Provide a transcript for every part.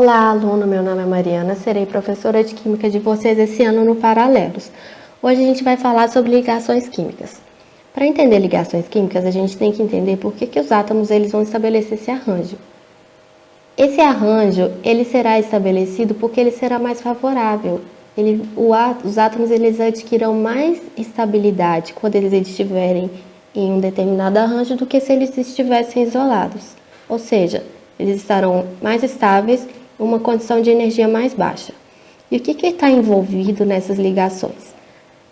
Olá, aluno, meu nome é Mariana, serei professora de Química de vocês esse ano no Paralelos. Hoje a gente vai falar sobre ligações químicas. Para entender ligações químicas, a gente tem que entender por que os átomos eles vão estabelecer esse arranjo. Esse arranjo ele será estabelecido porque ele será mais favorável. Os átomos eles adquirirão mais estabilidade quando eles estiverem em um determinado arranjo do que se eles estivessem isolados. Ou seja, eles estarão mais estáveis em uma condição de energia mais baixa. E o que está envolvido nessas ligações?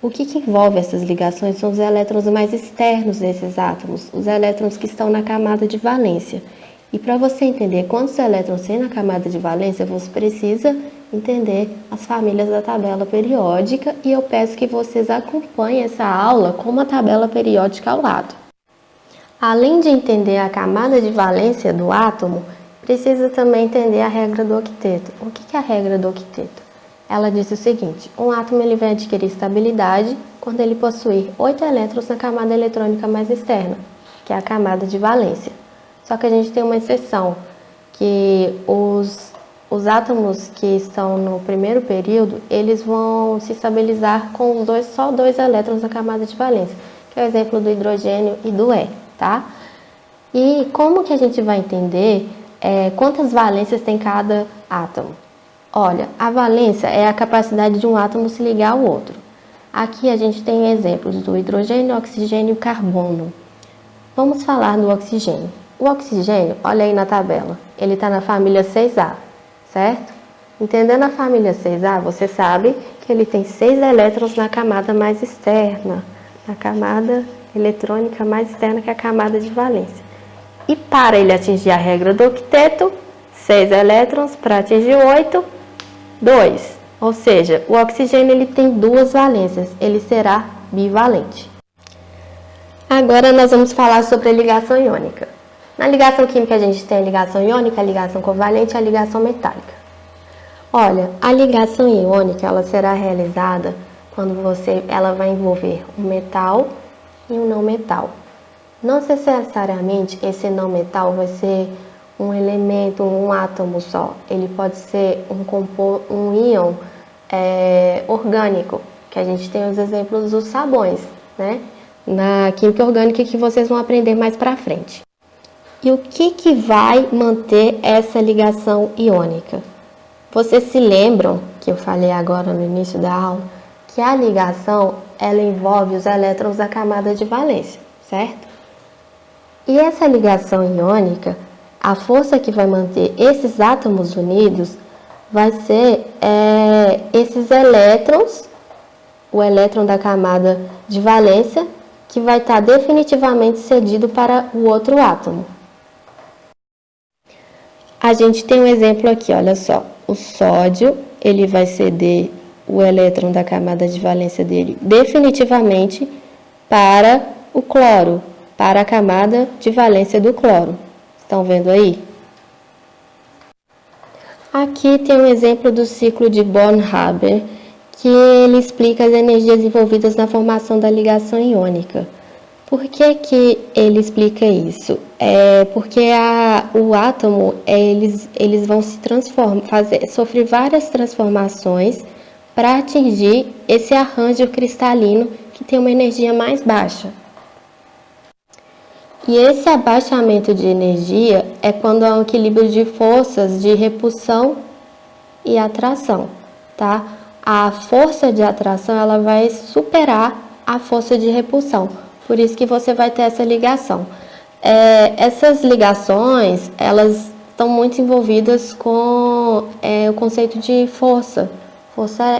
O que envolve essas ligações são os elétrons mais externos desses átomos, os elétrons que estão na camada de valência. E para você entender quantos elétrons tem na camada de valência, você precisa entender as famílias da tabela periódica e eu peço que vocês acompanhem essa aula com uma tabela periódica ao lado. Além de entender a camada de valência do átomo, precisa também entender a regra do octeto. O que é a regra do octeto? Ela diz o seguinte: um átomo ele vai adquirir estabilidade quando ele possuir 8 elétrons na camada eletrônica mais externa, que é a camada de valência. Só que a gente tem uma exceção, que os átomos que estão no primeiro período, eles vão se estabilizar com só dois elétrons na camada de valência, que é o exemplo do hidrogênio e do He, tá? E como que a gente vai entender quantas valências tem cada átomo? Olha, a valência é a capacidade de um átomo se ligar ao outro. Aqui a gente tem exemplos do hidrogênio, oxigênio e carbono. Vamos falar do oxigênio. O oxigênio, olha aí na tabela, ele está na família 6A, certo? Entendendo a família 6A, você sabe que ele tem 6 elétrons na camada mais externa, na camada eletrônica mais externa, que é a camada de valência. E para ele atingir a regra do octeto, 6 elétrons, para atingir 8, 2. Ou seja, o oxigênio ele tem 2 valências, ele será bivalente. Agora nós vamos falar sobre a ligação iônica. Na ligação química a gente tem a ligação iônica, a ligação covalente e a ligação metálica. Olha, a ligação iônica ela será realizada quando ela vai envolver um metal e um não metal. Não necessariamente esse não metal vai ser um elemento, um átomo só. Ele pode ser um íon orgânico, que a gente tem os exemplos dos sabões, né? Na química orgânica que vocês vão aprender mais para frente. E o que vai manter essa ligação iônica? Vocês se lembram que eu falei agora no início da aula que a ligação ela envolve os elétrons da camada de valência, certo? E essa ligação iônica, a força que vai manter esses átomos unidos vai ser esses elétrons, o elétron da camada de valência, que vai estar definitivamente cedido para o outro átomo. A gente tem um exemplo aqui, olha só. O sódio, ele vai ceder o elétron da camada de valência dele definitivamente para o cloro, para a camada de valência do cloro. Estão vendo aí? Aqui tem um exemplo do ciclo de Born-Haber, que ele explica as energias envolvidas na formação da ligação iônica. Por que ele explica isso? Porque o átomo, eles vão se transformar, sofrer várias transformações para atingir esse arranjo cristalino que tem uma energia mais baixa. E esse abaixamento de energia é quando há um equilíbrio de forças de repulsão e atração, tá? A força de atração ela vai superar a força de repulsão. Por isso que você vai ter essa ligação. Essas ligações, elas estão muito envolvidas com o conceito de força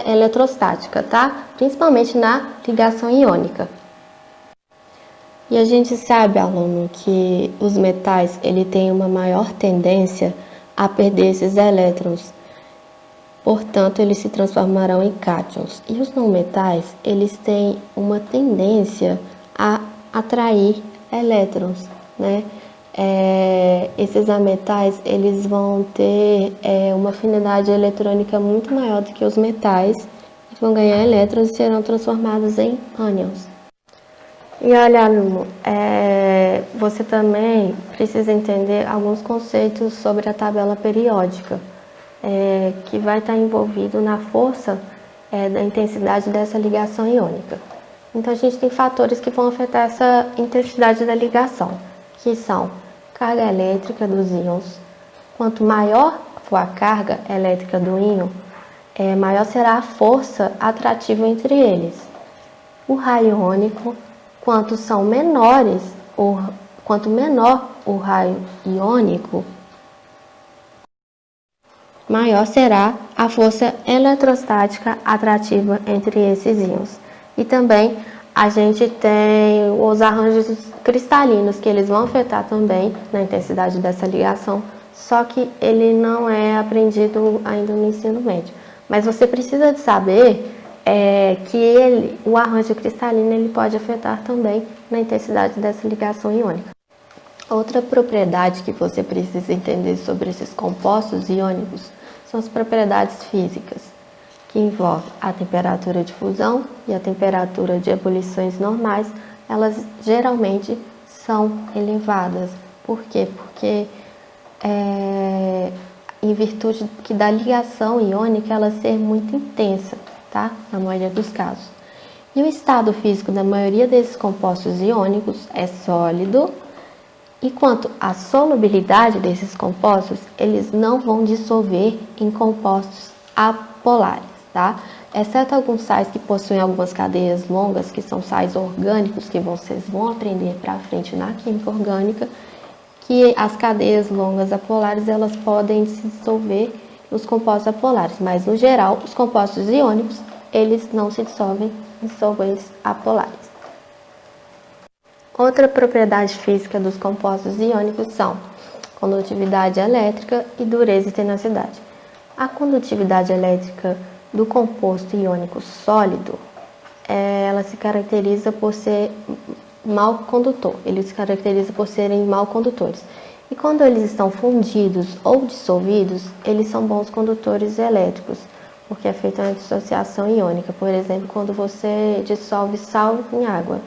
eletrostática, tá? Principalmente na ligação iônica. E a gente sabe, aluno, que os metais, ele tem uma maior tendência a perder esses elétrons. Portanto, eles se transformarão em cátions. E os não metais, eles têm uma tendência a atrair elétrons, né? Esses ametais, eles vão ter uma afinidade eletrônica muito maior do que os metais, e vão ganhar elétrons e serão transformados em ânions. E olha, aluno, você também precisa entender alguns conceitos sobre a tabela periódica. que vai estar envolvido na força da intensidade dessa ligação iônica. Então, a gente tem fatores que vão afetar essa intensidade da ligação, que são carga elétrica dos íons. Quanto maior for a carga elétrica do íon, maior será a força atrativa entre eles. O raio iônico, quanto menor o raio iônico, maior será a força eletrostática atrativa entre esses íons. E também a gente tem os arranjos cristalinos, que eles vão afetar também na intensidade dessa ligação, só que ele não é aprendido ainda no ensino médio. Mas você precisa de saber que o arranjo cristalino ele pode afetar também na intensidade dessa ligação iônica. Outra propriedade que você precisa entender sobre esses compostos iônicos são as propriedades físicas, que envolvem a temperatura de fusão e a temperatura de ebulições normais. Elas geralmente são elevadas. Por quê? Porque em virtude da ligação iônica ela ser muito intensa, tá? Na maioria dos casos. E o estado físico da maioria desses compostos iônicos é sólido. E quanto à solubilidade desses compostos, eles não vão dissolver em compostos apolares, tá? Exceto alguns sais que possuem algumas cadeias longas, que são sais orgânicos, que vocês vão aprender para frente na química orgânica, que as cadeias longas apolares, elas podem se dissolver nos compostos apolares, mas no geral, os compostos iônicos, eles não se dissolvem em solventes apolares. Outra propriedade física dos compostos iônicos são condutividade elétrica e dureza e tenacidade. A condutividade elétrica do composto iônico sólido, ela se caracteriza por ser mau condutor. Ele se caracteriza por serem mau condutores. E quando eles estão fundidos ou dissolvidos, eles são bons condutores elétricos, porque é feita uma dissociação iônica. Por exemplo, quando você dissolve sal em água,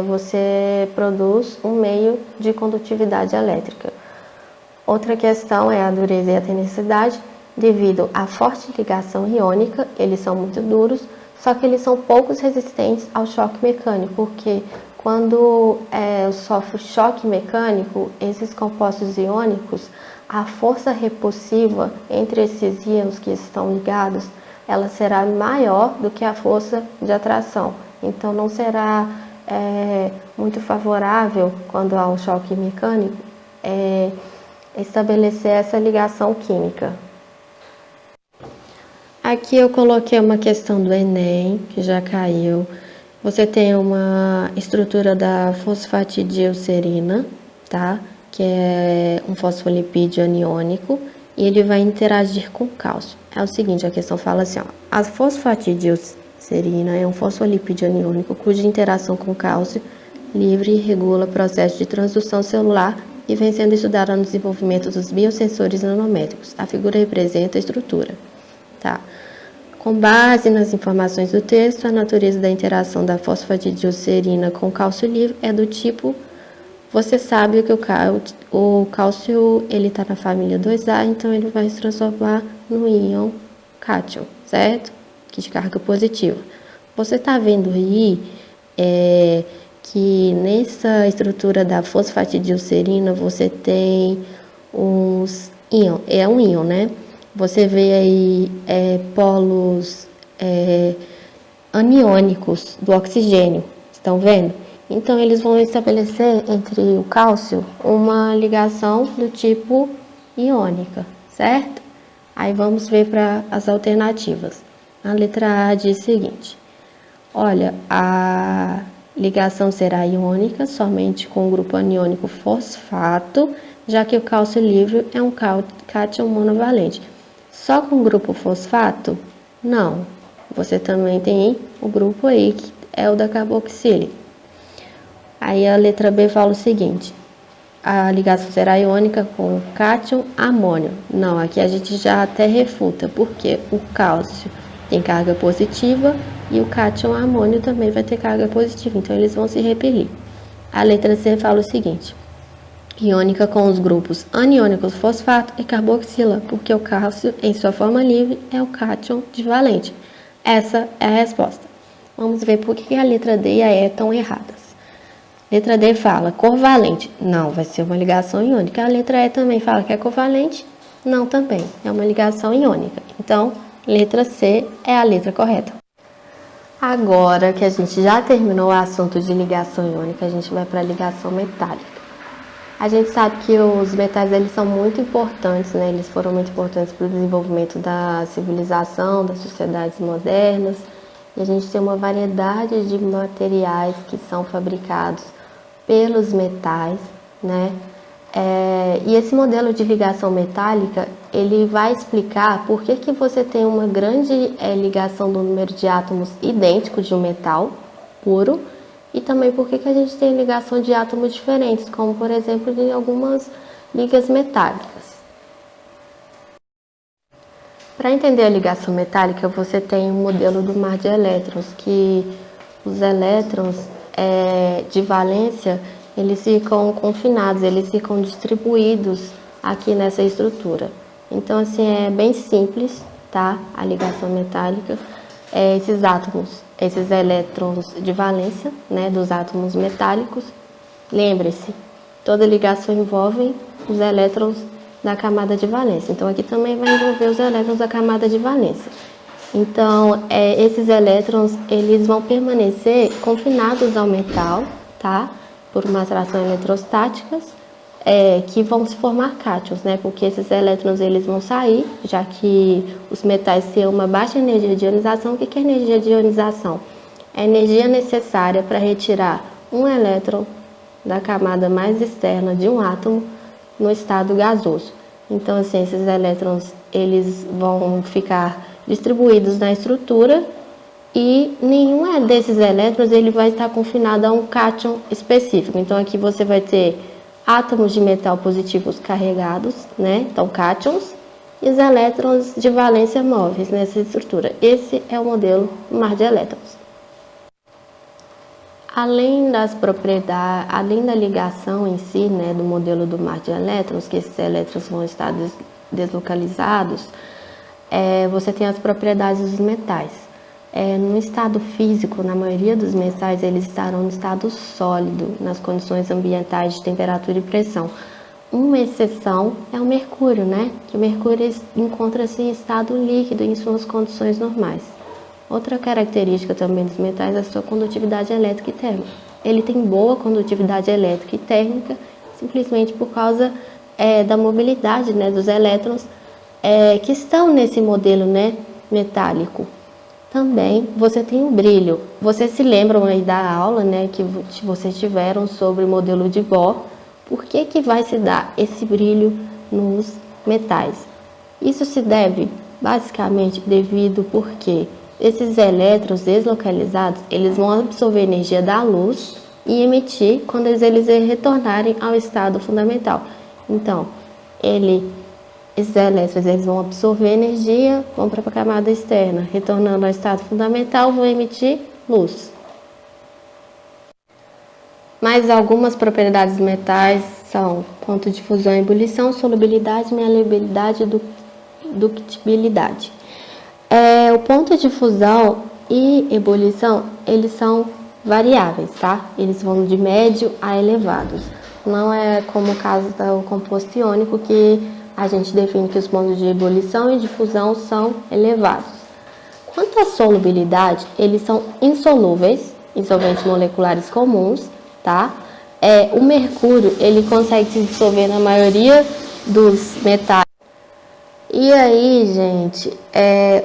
você produz um meio de condutividade elétrica. Outra questão é a dureza e a tenacidade. Devido à forte ligação iônica, eles são muito duros, só que eles são poucos resistentes ao choque mecânico, porque quando sofre choque mecânico, esses compostos iônicos, a força repulsiva entre esses íons que estão ligados, ela será maior do que a força de atração. Então, não será muito favorável, quando há um choque mecânico, estabelecer essa ligação química. Aqui eu coloquei uma questão do Enem, que já caiu. Você tem uma estrutura da fosfatidilcerina, tá? Que é um fosfolipídio aniônico, e ele vai interagir com cálcio. É o seguinte, a questão fala assim, ó, a fosfatidilcerina é um fosfolipídio aniônico cuja interação com cálcio livre regula o processo de transdução celular e vem sendo estudada no desenvolvimento dos biosensores nanométricos. A figura representa a estrutura, tá? Com base nas informações do texto, a natureza da interação da fosfatidilcerina com cálcio livre é do tipo, você sabe que o cálcio ele está na família 2A, então ele vai se transformar no íon cátion, certo? Que de carga positiva. Você está vendo aí que nessa estrutura da fosfatidilcerina você tem uns íon, é um íon, né? Você vê aí polos aniônicos do oxigênio, estão vendo? Então, eles vão estabelecer entre o cálcio uma ligação do tipo iônica, certo? Aí vamos ver para as alternativas. A letra A diz o seguinte, olha, a ligação será iônica somente com o grupo aniônico fosfato, já que o cálcio livre é um cátion monovalente. Só com o grupo fosfato? Não. Você também tem o grupo aí, que é o da carboxílica. Aí a letra B fala o seguinte, a ligação será iônica com o cátion amônio. Não, aqui a gente já até refuta, porque o cálcio tem carga positiva e o cátion amônio também vai ter carga positiva, então eles vão se repelir. A letra C fala o seguinte, iônica com os grupos aniônicos fosfato e carboxila, porque o cálcio, em sua forma livre, é o cátion divalente. Essa é a resposta. Vamos ver por que a letra D e a E estão erradas. Letra D fala covalente. Não, vai ser uma ligação iônica. A letra E também fala que é covalente. Não, também. É uma ligação iônica. Então, letra C é a letra correta. Agora que a gente já terminou o assunto de ligação iônica, a gente vai para a ligação metálica. A gente sabe que os metais eles são muito importantes, né? Eles foram muito importantes para o desenvolvimento da civilização, das sociedades modernas. E a gente tem uma variedade de materiais que são fabricados pelos metais, né? E esse modelo de ligação metálica, ele vai explicar por que você tem uma grande ligação do número de átomos idêntico de um metal puro e também por que a gente tem ligação de átomos diferentes, como por exemplo em algumas ligas metálicas. Para entender a ligação metálica, você tem o modelo do mar de elétrons, que os elétrons de valência, eles ficam confinados, eles ficam distribuídos aqui nessa estrutura. Então, assim, é bem simples, tá? A ligação metálica. Esses átomos, esses elétrons de valência, né, dos átomos metálicos. Lembre-se, toda ligação envolve os elétrons da camada de valência. Então, aqui também vai envolver os elétrons da camada de valência. Então, esses elétrons, eles vão permanecer confinados ao metal, tá? Por uma atração eletrostática, que vão se formar cátions, né? Porque esses elétrons, eles vão sair, já que os metais têm uma baixa energia de ionização. O que é energia de ionização? É a energia necessária para retirar um elétron da camada mais externa de um átomo no estado gasoso. Então, assim, esses elétrons, eles vão ficar distribuídos na estrutura e nenhum desses elétrons ele vai estar confinado a um cátion específico. Então, aqui você vai ter átomos de metal positivos carregados, né? Então, cátions, e os elétrons de valência móveis nessa estrutura. Esse é o modelo mar de elétrons. Além das propriedades, além da ligação em si, né, do modelo do mar de elétrons, que esses elétrons vão estar deslocalizados, você tem as propriedades dos metais. No estado físico, na maioria dos metais, eles estarão no estado sólido, nas condições ambientais de temperatura e pressão. Uma exceção é o mercúrio, né? Que o mercúrio encontra-se em estado líquido em suas condições normais. Outra característica também dos metais é a sua condutividade elétrica e térmica. Ele tem boa condutividade elétrica e térmica simplesmente por causa da mobilidade, né, dos elétrons que estão nesse modelo, né, metálico. Também você tem o brilho. Vocês se lembram aí da aula, né, que vocês tiveram sobre o modelo de Bohr? Por que vai se dar esse brilho nos metais? Isso se deve basicamente devido porque esses elétrons deslocalizados, eles vão absorver energia da luz e emitir quando eles retornarem ao estado fundamental. Então, esses elétrons eles vão absorver energia, vão para a camada externa, retornando ao estado fundamental, vão emitir luz. Mais algumas propriedades dos metais são ponto de fusão e ebulição, solubilidade, maleabilidade e ductibilidade. O ponto de fusão e ebulição, eles são variáveis, tá? Eles vão de médio a elevados. Não é como o caso do composto iônico, que a gente define que os pontos de ebulição e de fusão são elevados. Quanto à solubilidade, eles são insolúveis em solventes moleculares comuns, tá? O mercúrio, ele consegue se dissolver na maioria dos metais. E aí, gente,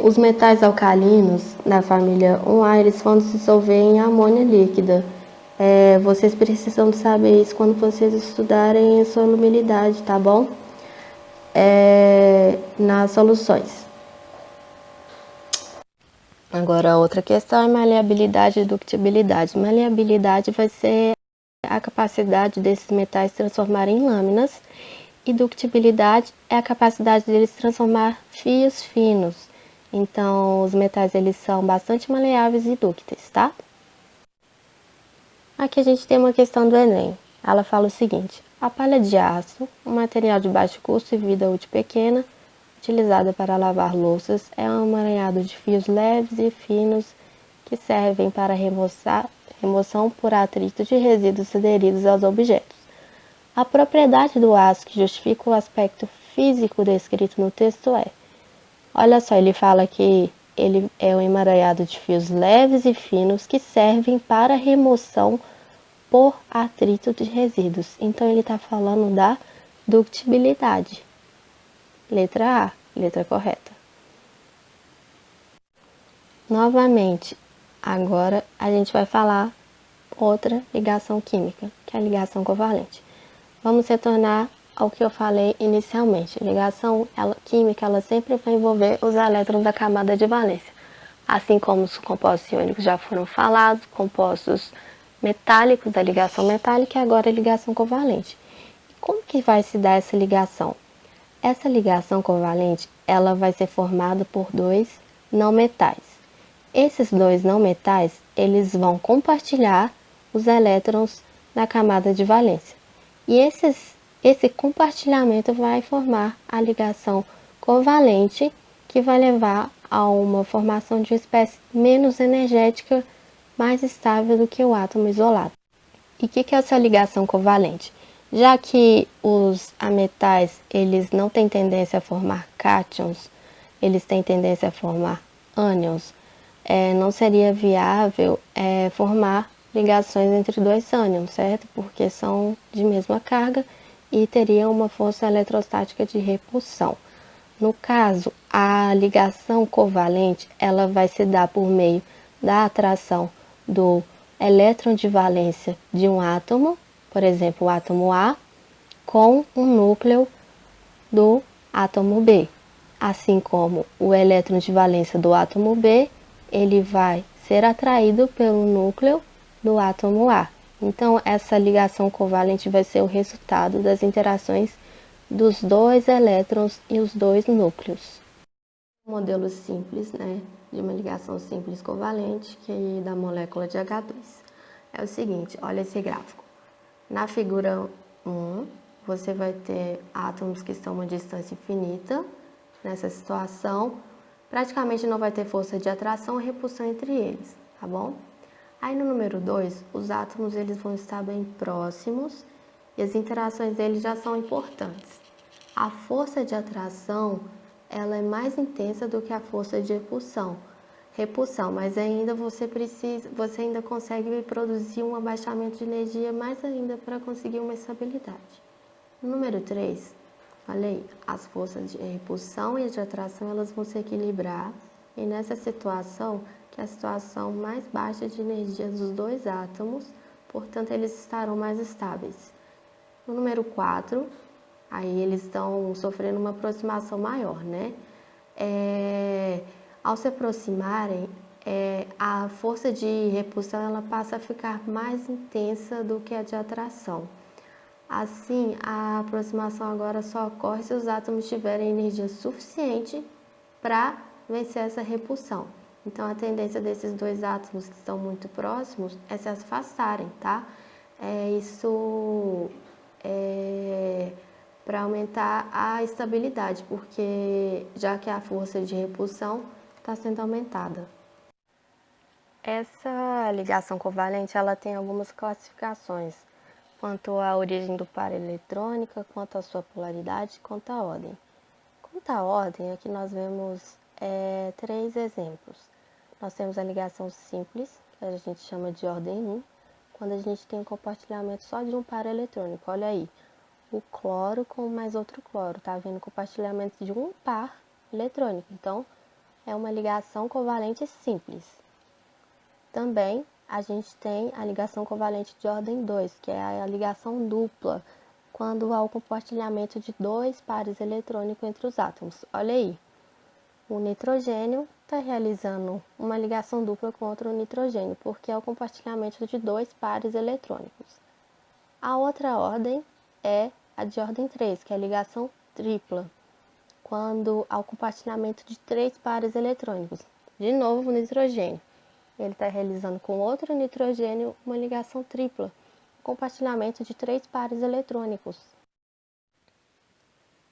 os metais alcalinos da família 1A, eles vão se dissolver em amônia líquida. Vocês precisam saber isso quando vocês estudarem a solubilidade, tá bom? Nas soluções. Agora, outra questão é maleabilidade e ductibilidade. Maleabilidade vai ser a capacidade desses metais se transformarem em lâminas, e ductibilidade é a capacidade deles transformar fios finos. Então, os metais eles são bastante maleáveis e dúcteis, tá? Aqui a gente tem uma questão do Enem. Ela fala o seguinte: A palha de aço, um material de baixo custo e vida útil pequena, utilizada para lavar louças, é um emaranhado de fios leves e finos que servem para remoção por atrito de resíduos aderidos aos objetos. A propriedade do aço que justifica o aspecto físico descrito no texto é: olha só, ele fala que ele é um emaranhado de fios leves e finos que servem para remoção por atrito de resíduos. Então, ele está falando da ductibilidade. Letra A, letra correta. Novamente, agora a gente vai falar outra ligação química, que é a ligação covalente. Vamos retornar ao que eu falei inicialmente. A ligação química, ela sempre vai envolver os elétrons da camada de valência. Assim como os compostos iônicos já foram falados, compostos metálicos da ligação metálica e agora a ligação covalente. E como que vai se dar essa ligação? Essa ligação covalente, ela vai ser formada por dois não metais. Esses dois não metais, eles vão compartilhar os elétrons na camada de valência. E esse compartilhamento vai formar a ligação covalente, que vai levar a uma formação de uma espécie menos energética, mais estável do que o átomo isolado. E o que é essa ligação covalente? Já que os ametais, eles não têm tendência a formar cátions, eles têm tendência a formar ânions, não seria viável formar ligações entre dois ânions, certo? Porque são de mesma carga e teria uma força eletrostática de repulsão. No caso, a ligação covalente, ela vai se dar por meio da atração do elétron de valência de um átomo, por exemplo, o átomo A, com um núcleo do átomo B. Assim como o elétron de valência do átomo B, ele vai ser atraído pelo núcleo do átomo A. Então, essa ligação covalente vai ser o resultado das interações dos dois elétrons e os dois núcleos. Um modelo simples, de uma ligação simples covalente que da molécula de H2. É o seguinte, olha esse gráfico. Na figura 1, você vai ter átomos que estão a uma distância infinita. Nessa situação, praticamente não vai ter força de atração e repulsão entre eles, tá bom? Aí no número 2, os átomos eles vão estar bem próximos e as interações deles já são importantes. A força de atração, ela é mais intensa do que a força de repulsão, mas ainda você ainda consegue produzir um abaixamento de energia mais ainda para conseguir uma estabilidade. No número 3, falei, as forças de repulsão e de atração, elas vão se equilibrar, e nessa situação, que é a situação mais baixa de energia dos dois átomos, portanto, eles estarão mais estáveis. No número 4, aí eles estão sofrendo uma aproximação maior, Ao se aproximarem, a força de repulsão ela passa a ficar mais intensa do que a de atração. Assim, a aproximação agora só ocorre se os átomos tiverem energia suficiente para vencer essa repulsão. Então, a tendência desses dois átomos que estão muito próximos é se afastarem, tá? Isso é para aumentar a estabilidade, porque já que a força de repulsão está sendo aumentada. Essa ligação covalente ela tem algumas classificações, quanto à origem do par eletrônica, quanto à sua polaridade, quanto à ordem. Quanto à ordem, aqui nós vemos 3 exemplos. Nós temos a ligação simples, que a gente chama de ordem 1, quando a gente tem um compartilhamento só de um par eletrônico. Olha aí, o cloro com mais outro cloro, tá vendo? Compartilhamento de um par eletrônico. Então, é uma ligação covalente simples. Também a gente tem a ligação covalente de ordem 2, que é a ligação dupla, quando há o compartilhamento de 2 pares eletrônicos entre os átomos. Olha aí, o nitrogênio está realizando uma ligação dupla com outro nitrogênio, porque é o compartilhamento de 2 pares eletrônicos. A outra ordem é a de ordem 3, que é a ligação tripla, quando há o compartilhamento de 3 pares eletrônicos. De novo, o nitrogênio. Ele está realizando com outro nitrogênio uma ligação tripla, compartilhamento de 3 pares eletrônicos.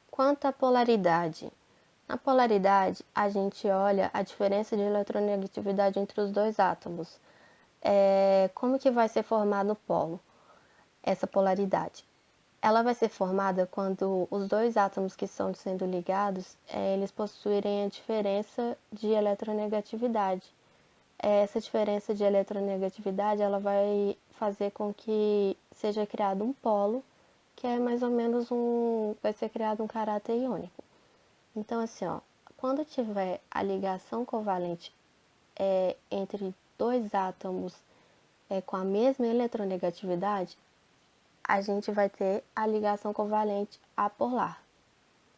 Quanto à polaridade. Na polaridade, a gente olha a diferença de eletronegatividade entre os dois átomos. Como que vai ser formado o polo? Essa polaridade. Ela vai ser formada quando os dois átomos que estão sendo ligados, eles possuírem a diferença de eletronegatividade. Essa diferença de eletronegatividade, ela vai fazer com que seja criado um polo, que é mais ou menos vai ser criado um caráter iônico. Então, assim, quando tiver a ligação covalente entre dois átomos com a mesma eletronegatividade, a gente vai ter a ligação covalente apolar,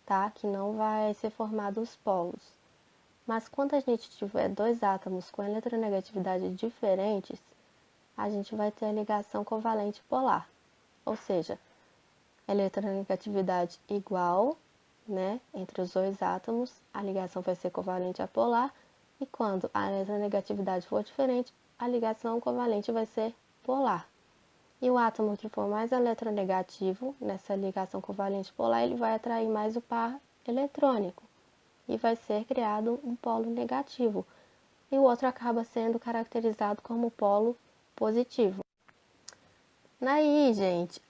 tá? Que não vai ser formado os polos. Mas quando a gente tiver dois átomos com eletronegatividade diferentes, a gente vai ter a ligação covalente polar, ou seja, eletronegatividade igual, né, entre os dois átomos, a ligação vai ser covalente apolar, e quando a eletronegatividade for diferente, a ligação covalente vai ser polar. E o átomo que for mais eletronegativo nessa ligação covalente polar, ele vai atrair mais o par eletrônico e vai ser criado um polo negativo. E o outro acaba sendo caracterizado como polo positivo. Daí, gente,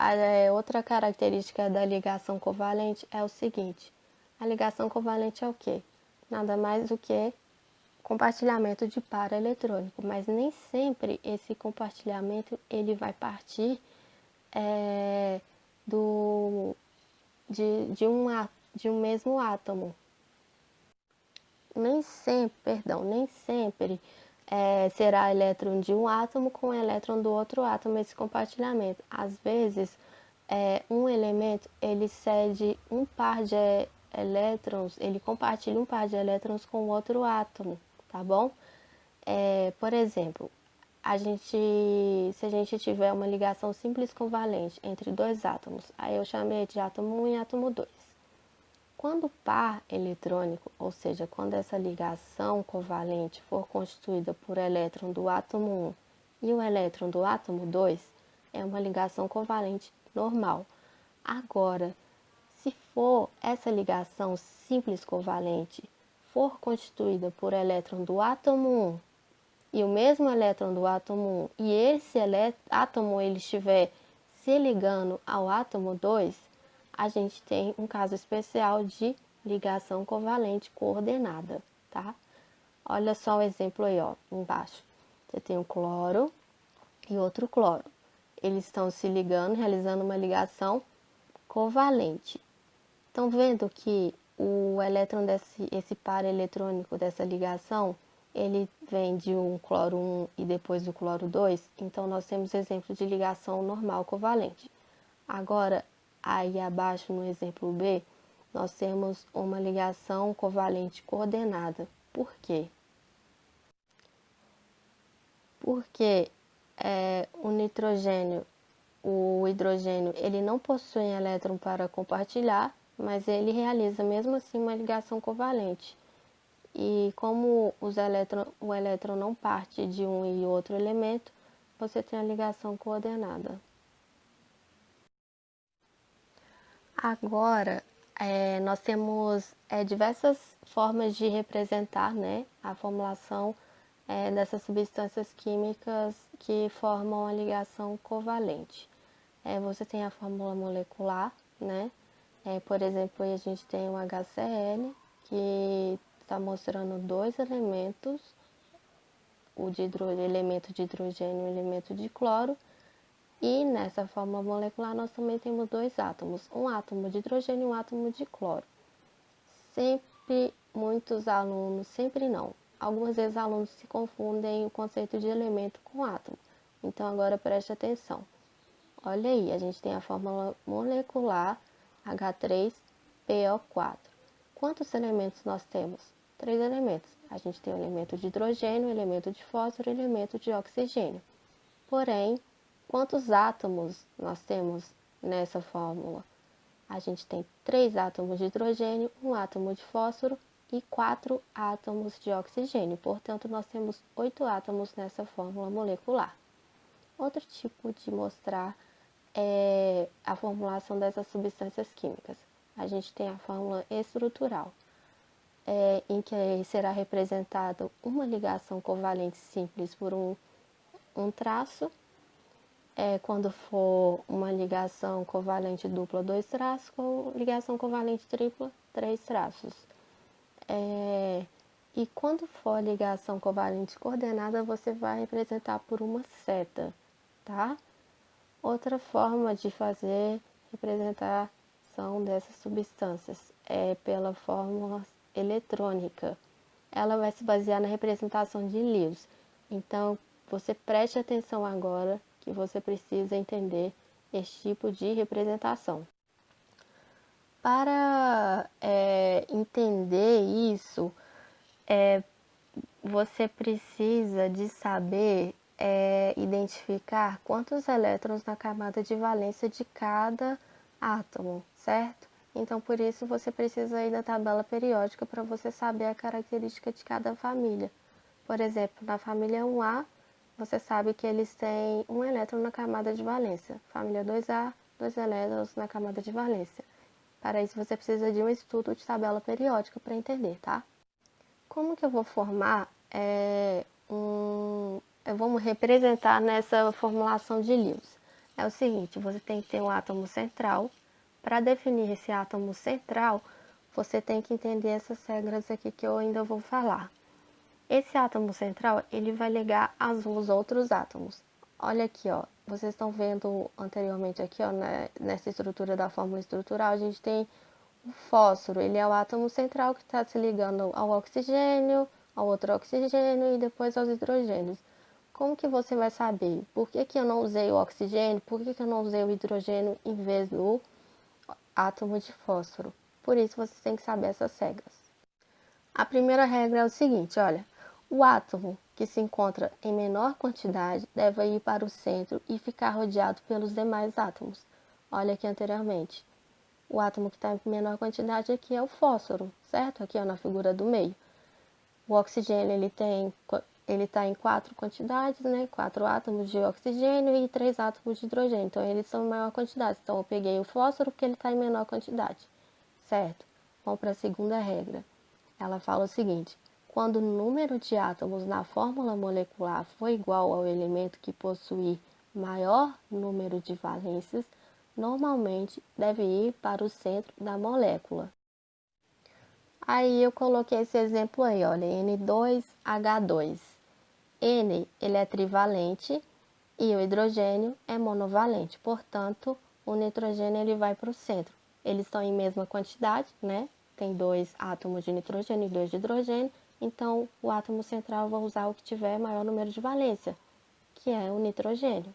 outra característica da ligação covalente é o seguinte: a ligação covalente é o quê? Nada mais do que compartilhamento de par eletrônico, mas nem sempre esse compartilhamento ele vai partir de um mesmo átomo. Nem sempre será elétron de um átomo com elétron do outro átomo esse compartilhamento. Às vezes, um elemento ele cede um par de elétrons, ele compartilha um par de elétrons com outro átomo, tá bom? Por exemplo, se a gente tiver uma ligação simples covalente entre dois átomos, aí eu chamei de átomo 1 e átomo 2. Quando o par eletrônico, ou seja, quando essa ligação covalente for constituída por elétron do átomo 1 e o elétron do átomo 2, é uma ligação covalente normal. Agora, se for essa ligação simples covalente for constituída por elétron do átomo 1 e o mesmo elétron do átomo 1 e esse átomo ele estiver se ligando ao átomo 2, a gente tem um caso especial de ligação covalente coordenada, tá? Olha só o exemplo aí, embaixo. Você tem um cloro e outro cloro. Eles estão se ligando, realizando uma ligação covalente. Estão vendo que o elétron esse par eletrônico dessa ligação, ele vem de um cloro 1 e depois do cloro 2? Então, nós temos exemplo de ligação normal covalente. Agora, aí abaixo no exemplo B, nós temos uma ligação covalente coordenada. Por quê? Porque o hidrogênio, ele não possui elétron para compartilhar, mas ele realiza mesmo assim uma ligação covalente. E como o elétron não parte de um e outro elemento, você tem a ligação coordenada. Agora, nós temos diversas formas de representar, né, a formulação dessas substâncias químicas que formam a ligação covalente. Você tem a fórmula molecular, né? Por exemplo, a gente tem o HCl, que está mostrando dois elementos, elemento de hidrogênio e o elemento de cloro. E nessa fórmula molecular nós também temos dois átomos, um átomo de hidrogênio e um átomo de cloro. Sempre muitos alunos, sempre não, algumas vezes alunos se confundem o conceito de elemento com átomo. Então agora preste atenção. Olha aí, a gente tem a fórmula molecular H3PO4. Quantos elementos nós temos? 3 elementos. A gente tem o elemento de hidrogênio, o elemento de fósforo e o elemento de oxigênio. Porém, quantos átomos nós temos nessa fórmula? A gente tem 3 átomos de hidrogênio, 1 átomo de fósforo e 4 átomos de oxigênio. Portanto, nós temos 8 átomos nessa fórmula molecular. Outro tipo de mostrar a formulação dessas substâncias químicas. A gente tem a fórmula estrutural, em que será representado uma ligação covalente simples por um traço. Quando for uma ligação covalente dupla, 2 traços, ou ligação covalente tripla, 3 traços. E quando for ligação covalente coordenada, você vai representar por uma seta, tá? Outra forma de fazer representação dessas substâncias é pela fórmula eletrônica. Ela vai se basear na representação de Lewis. Então, você preste atenção agora que você precisa entender esse tipo de representação. Para entender isso, você precisa de saber identificar quantos elétrons na camada de valência de cada átomo, certo? Então, por isso, você precisa ir da tabela periódica para você saber a característica de cada família. Por exemplo, na família 1A, você sabe que eles têm um elétron na camada de valência. Família 2A, 2 elétrons na camada de valência. Para isso, você precisa de um estudo de tabela periódica para entender, tá? Como que eu vou formar vamos representar nessa formulação de Lewis? É o seguinte, você tem que ter um átomo central. Para definir esse átomo central, você tem que entender essas regras aqui que eu ainda vou falar. Esse átomo central, ele vai ligar os outros átomos. Olha aqui, ó, vocês estão vendo anteriormente aqui, ó, nessa estrutura da fórmula estrutural, a gente tem o fósforo, ele é o átomo central que está se ligando ao oxigênio, ao outro oxigênio e depois aos hidrogênios. Como que você vai saber por que eu não usei o oxigênio, por que eu não usei o hidrogênio em vez do átomo de fósforo? Por isso você tem que saber essas regras. A primeira regra é o seguinte, olha, o átomo que se encontra em menor quantidade deve ir para o centro e ficar rodeado pelos demais átomos. Olha aqui anteriormente. O átomo que está em menor quantidade aqui é o fósforo, certo? Aqui ó, na figura do meio. O oxigênio ele está em 4 quantidades, né? 4 átomos de oxigênio e 3 átomos de hidrogênio. Então, eles são em maior quantidade. Então, eu peguei o fósforo porque ele está em menor quantidade, certo? Vamos para a segunda regra. Ela fala o seguinte: quando o número de átomos na fórmula molecular for igual ao elemento que possui maior número de valências, normalmente deve ir para o centro da molécula. Aí eu coloquei esse exemplo aí, olha, N2H2. N, ele é trivalente e o hidrogênio é monovalente, portanto, o nitrogênio ele vai para o centro. Eles estão em mesma quantidade, né? Tem 2 átomos de nitrogênio e 2 de hidrogênio, então o átomo central vai usar o que tiver maior número de valência, que é o nitrogênio.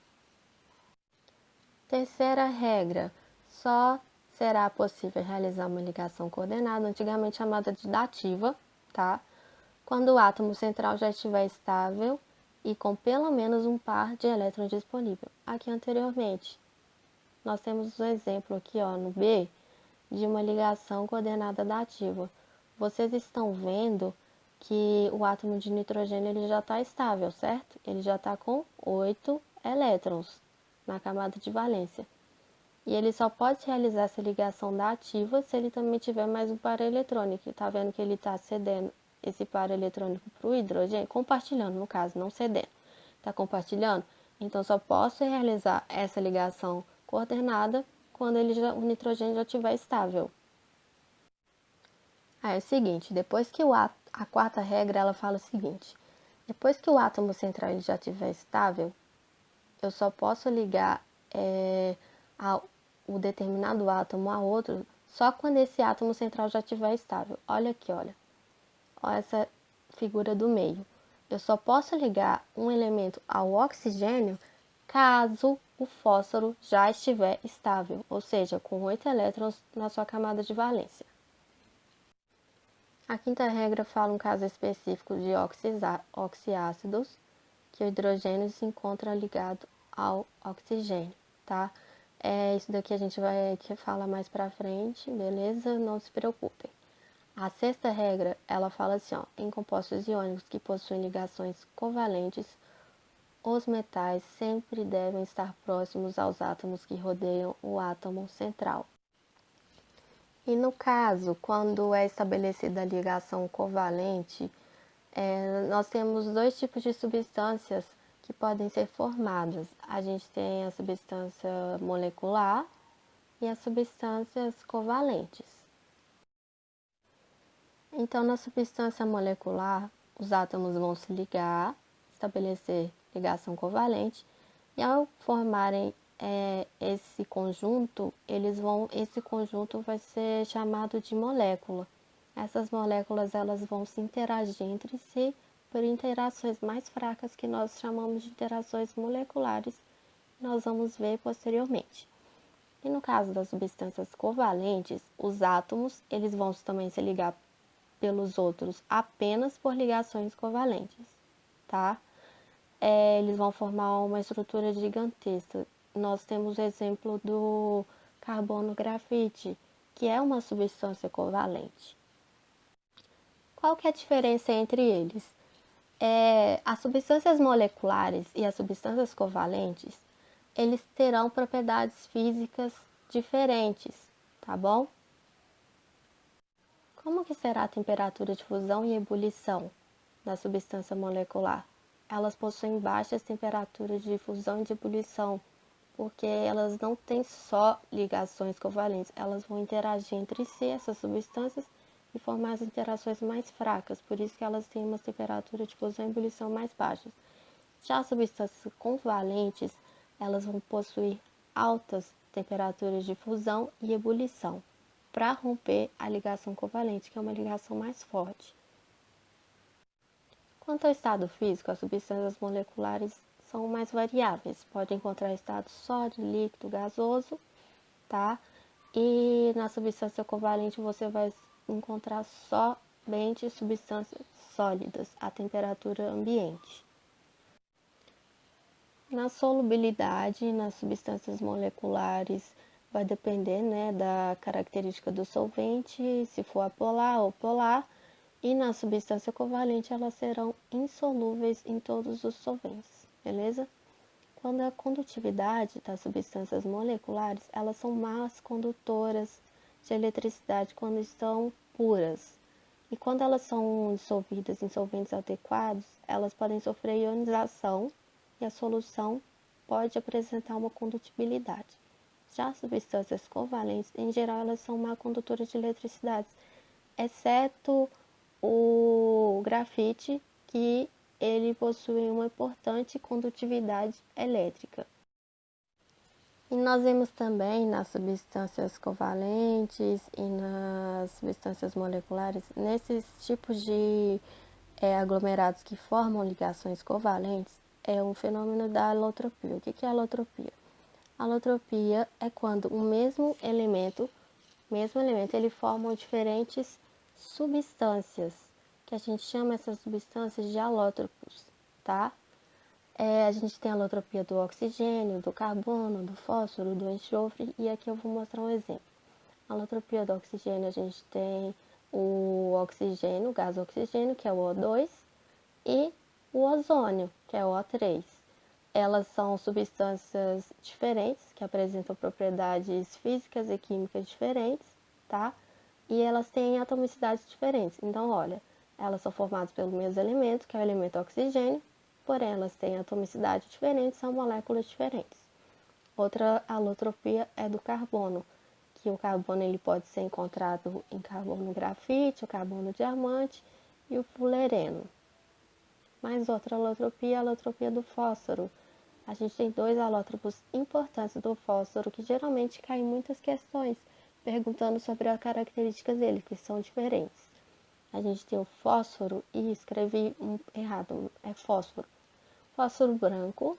Terceira regra, só será possível realizar uma ligação coordenada, antigamente chamada de dativa, tá? Quando o átomo central já estiver estável e com pelo menos um par de elétrons disponível. Aqui anteriormente, nós temos um exemplo aqui ó, no B, de uma ligação coordenada dativa. Vocês estão vendo que o átomo de nitrogênio ele já está estável, certo? Ele já está com 8 elétrons na camada de valência. E ele só pode realizar essa ligação dativa se ele também tiver mais um par eletrônico. Está vendo que ele está cedendo esse par eletrônico para o hidrogênio? Compartilhando, no caso, não cedendo. Está compartilhando? Então, só posso realizar essa ligação coordenada quando o nitrogênio já estiver estável. Aí é o seguinte, depois que a quarta regra, ela fala o seguinte: depois que o átomo central ele já estiver estável, eu só posso ligar o determinado átomo a outro só quando esse átomo central já estiver estável. Olha aqui, olha essa figura do meio. Eu só posso ligar um elemento ao oxigênio caso o fósforo já estiver estável, ou seja, com 8 elétrons na sua camada de valência. A quinta regra fala um caso específico de oxiácidos, que o hidrogênio se encontra ligado ao oxigênio, tá? Isso daqui a gente vai falar mais pra frente, beleza? Não se preocupem. A sexta regra, ela fala assim, ó, em compostos iônicos que possuem ligações covalentes, os metais sempre devem estar próximos aos átomos que rodeiam o átomo central. E no caso, quando é estabelecida a ligação covalente, nós temos dois tipos de substâncias que podem ser formadas. A gente tem a substância molecular e as substâncias covalentes. Então, na substância molecular, os átomos vão se ligar, estabelecer ligação covalente, e ao formarem esse conjunto, esse conjunto vai ser chamado de molécula. Essas moléculas elas vão se interagir entre si por interações mais fracas que nós chamamos de interações moleculares, que nós vamos ver posteriormente. E no caso das substâncias covalentes, os átomos eles vão também se ligar pelos outros apenas por ligações covalentes, tá? Eles vão formar uma estrutura gigantesca. Nós temos o exemplo do carbono grafite, que é uma substância covalente. Qual que é a diferença entre eles? As substâncias moleculares e as substâncias covalentes, eles terão propriedades físicas diferentes, tá bom? Como que será a temperatura de fusão e ebulição da substância molecular? Elas possuem baixas temperaturas de fusão e de ebulição, porque elas não têm só ligações covalentes, elas vão interagir entre si, essas substâncias, e formar as interações mais fracas, por isso que elas têm uma temperatura de fusão e ebulição mais baixas. Já as substâncias covalentes, elas vão possuir altas temperaturas de fusão e ebulição, para romper a ligação covalente, que é uma ligação mais forte. Quanto ao estado físico, as substâncias moleculares são mais variáveis. Pode encontrar estado sólido, líquido, gasoso, tá? E na substância covalente você vai encontrar somente substâncias sólidas a temperatura ambiente. Na solubilidade, nas substâncias moleculares, vai depender, né, da característica do solvente, se for apolar ou polar, e na substância covalente elas serão insolúveis em todos os solventes, beleza? Quando a condutividade das substâncias moleculares, elas são más condutoras de eletricidade quando estão puras. E quando elas são dissolvidas em solventes adequados, elas podem sofrer ionização e a solução pode apresentar uma condutibilidade. Já as substâncias covalentes, em geral, elas são má condutoras de eletricidade, exceto o grafite, que ele possui uma importante condutividade elétrica. E nós vemos também nas substâncias covalentes e nas substâncias moleculares, nesses tipos de aglomerados que formam ligações covalentes, é um fenômeno da alotropia. O que é alotropia? Alotropia é quando o mesmo elemento ele forma diferentes substâncias, que a gente chama essas substâncias de alótropos, tá? A gente tem a alotropia do oxigênio, do carbono, do fósforo, do enxofre, e aqui eu vou mostrar um exemplo. A alotropia do oxigênio, a gente tem o oxigênio, o gás oxigênio, que é o O2, e o ozônio, que é o O3. Elas são substâncias diferentes, que apresentam propriedades físicas e químicas diferentes, tá? E elas têm atomicidades diferentes. Então, olha, elas são formadas pelo mesmo elemento, que é o elemento oxigênio, porém elas têm atomicidade diferente, são moléculas diferentes. Outra alotropia é do carbono, que o carbono ele pode ser encontrado em carbono grafite, o carbono diamante e o fulereno. Mais outra alotropia é a alotropia do fósforo. A gente tem dois alótropos importantes do fósforo que geralmente caem em muitas questões, perguntando sobre as características dele, que são diferentes. A gente tem o fósforo, e escrevi errado, é fósforo. Fósforo branco,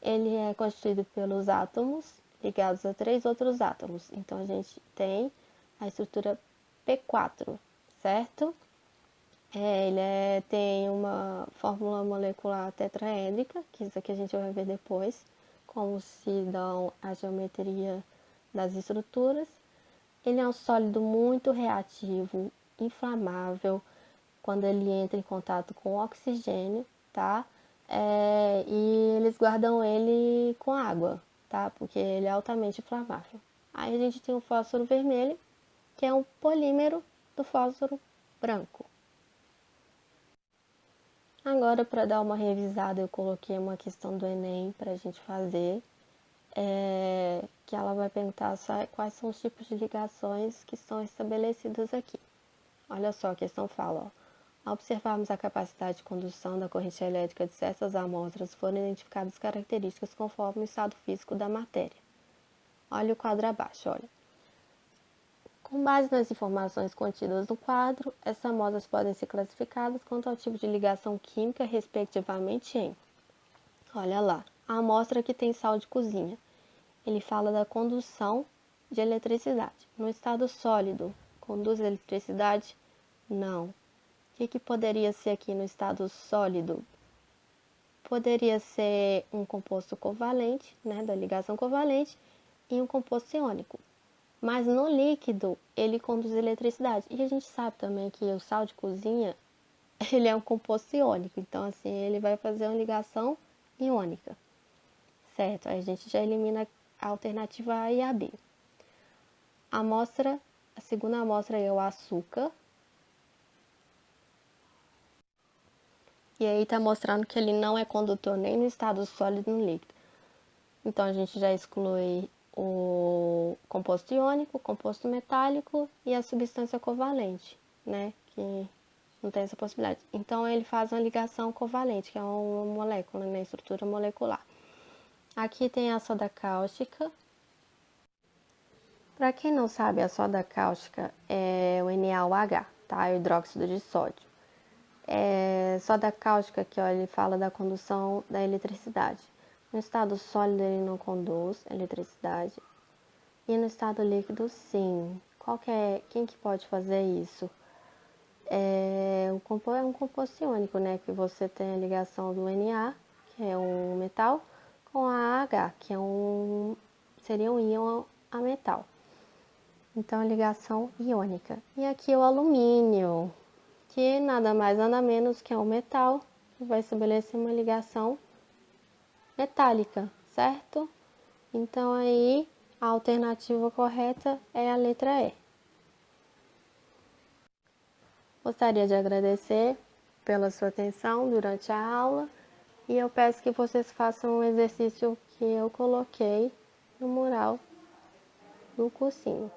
ele é constituído pelos átomos ligados a 3 outros átomos. Então, a gente tem a estrutura P4, certo? Ele tem uma fórmula molecular tetraédrica, que isso aqui a gente vai ver depois, como se dão a geometria das estruturas. Ele é um sólido muito reativo, inflamável, quando ele entra em contato com o oxigênio, tá? e eles guardam ele com água, tá? Porque ele é altamente inflamável. Aí a gente tem o fósforo vermelho, que é um polímero do fósforo branco. Agora, para dar uma revisada, eu coloquei uma questão do Enem para a gente fazer, que ela vai perguntar quais são os tipos de ligações que são estabelecidas aqui. Olha só, a questão fala, ó. Ao observarmos a capacidade de condução da corrente elétrica de certas amostras, foram identificadas características conforme o estado físico da matéria. Olha o quadro abaixo, olha. Com base nas informações contidas no quadro, essas amostras podem ser classificadas quanto ao tipo de ligação química, respectivamente em, olha lá, a amostra que tem sal de cozinha. Ele fala da condução de eletricidade. No estado sólido, conduz eletricidade? Não. O que poderia ser aqui no estado sólido? Poderia ser um composto covalente, né, da ligação covalente, e um composto iônico. Mas no líquido, ele conduz eletricidade. E a gente sabe também que o sal de cozinha, ele é um composto iônico. Então, assim, ele vai fazer uma ligação iônica. Certo? Aí a gente já elimina a alternativa A e a B. A segunda amostra é o açúcar. E aí está mostrando que ele não é condutor nem no estado sólido nem no líquido. Então a gente já exclui o composto iônico, o composto metálico e a substância covalente, né? Que não tem essa possibilidade. Então ele faz uma ligação covalente, que é uma molécula, né? Estrutura molecular. Aqui tem a soda cáustica. Para quem não sabe, a soda cáustica é o NaOH, tá? O hidróxido de sódio. Soda cáustica aqui, ó, ele fala da condução da eletricidade. No estado sólido ele não conduz eletricidade. E no estado líquido, sim. Quem que pode fazer isso? É um composto iônico, né? Que você tem a ligação do Na, que é um metal, com a AH, que seria um íon a metal. Então, ligação iônica. E aqui o alumínio, que nada mais nada menos que é um metal, que vai estabelecer uma ligação metálica, certo? Então aí a alternativa correta é a letra E. Gostaria de agradecer pela sua atenção durante a aula e eu peço que vocês façam o exercício que eu coloquei no mural do cursinho.